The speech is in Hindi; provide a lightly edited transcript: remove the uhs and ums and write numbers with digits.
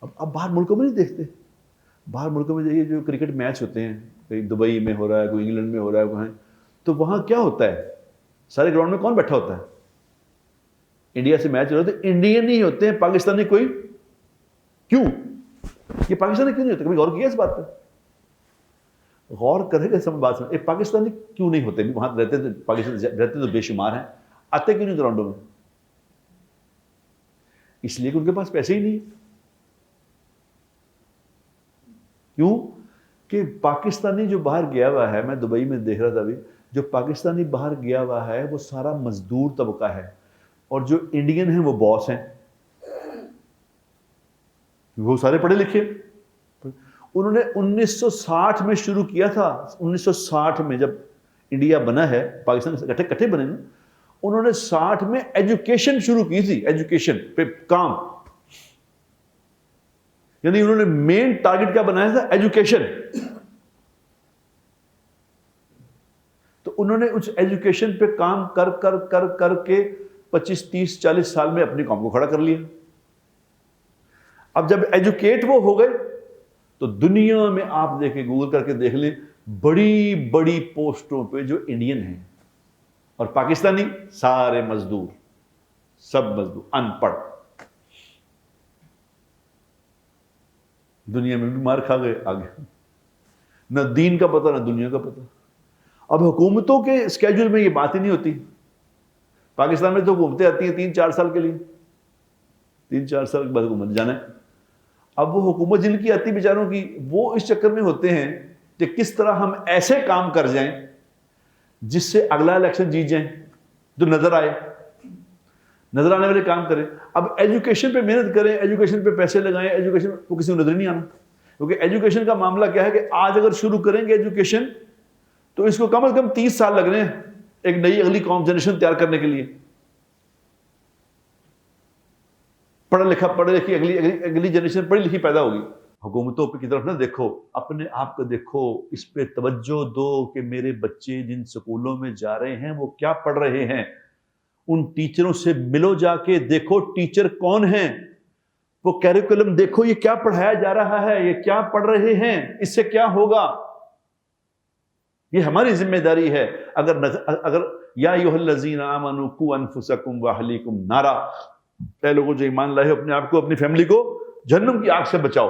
अब बाहर मुल्कों में नहीं देखते। बाहर मुल्कों में ये जो क्रिकेट मैच होते हैं, कहीं दुबई में हो रहा है, कोई इंग्लैंड में हो रहा है, कहीं, तो वहाँ क्या होता है, सारे ग्राउंड में कौन बैठा होता है? इंडिया से मैच हो रहा है तो इंडियन ही होते हैं, पाकिस्तानी कोई क्यों? ये पाकिस्तानी क्यों नहीं होते? कभी गौर किया इस बात पर? गौर करेगा सब बात में, पाकिस्तानी क्यों नहीं होते? वहां रहते तो पाकिस्तान रहते तो बेशुमार हैं, आते क्यों नहीं ग्राउंडों में? इसलिए कि उनके पास पैसे ही नहीं। क्यों? कि पाकिस्तानी जो बाहर गया हुआ है, मैं दुबई में देख रहा था अभी, जो पाकिस्तानी बाहर गया हुआ है वो सारा मजदूर तबका है, और जो इंडियन है वो बॉस हैं, वो सारे पढ़े लिखे। उन्होंने 1960 में शुरू किया था। 1960 में जब इंडिया बना है, पाकिस्तान इकट्ठे बने ना, उन्होंने 60 में एजुकेशन शुरू की थी, एजुकेशन पे काम। यानी उन्होंने मेन टारगेट क्या बनाया था? एजुकेशन। तो उन्होंने उस एजुकेशन पे काम कर कर कर कर के 25, 30, 40 साल में अपनी कौम को खड़ा कर लिया। अब जब एजुकेट वो हो गए तो दुनिया में आप देखें, गूगल करके देख लें, बड़ी बड़ी पोस्टों पे जो इंडियन हैं और पाकिस्तानी सारे मजदूर, सब मजदूर, अनपढ़, दुनिया में भी मार खा गए आगे, न दीन का पता न दुनिया का पता। अब हुकूमतों के स्केड्यूल में ये बात ही नहीं होती। पाकिस्तान में तो हुकूमतें आती हैं 3-4 साल के लिए, 3-4 साल के बाद हुकूमत जाना है। अब वो हुकूमत जिनकी आती बेचारों की, वो इस चक्कर में होते हैं कि किस तरह हम ऐसे काम कर जाएं जिससे अगला इलेक्शन जीत जाएं, जो नजर आए, नजर आने वाले काम करें। अब एजुकेशन पे मेहनत करें, एजुकेशन पे पैसे लगाएं, एजुकेशन को किसी को नजर नहीं आना। क्योंकि एजुकेशन का मामला क्या है कि आज अगर शुरू करेंगे एजुकेशन तो इसको कम से कम 30 साल लग रहे हैं एक नई अगली कौम जनरेशन तैयार करने के लिए। पढ़े लिखी अगली जनरेशन पढ़ी लिखी पैदा होगी। हुकूमतों की तरफ ना देखो, अपने आप को देखो, इस पे तवज्जो दो कि मेरे बच्चे जिन स्कूलों में जा रहे हैं वो क्या पढ़ रहे हैं। उन टीचरों से मिलो, जाके देखो टीचर कौन हैं, वो कैरिकुलम देखो, ये क्या पढ़ाया जा रहा है, ये क्या पढ़ रहे हैं, इससे क्या होगा। ये हमारी जिम्मेदारी है। अगर या अय्युहल्लज़ीना आमनू कू अनफुसकुम व अहलीकुम नारा, लोगों जो ईमान लाए हो, अपने आप को, अपनी फैमिली को जहन्नुम की आग से बचाओ।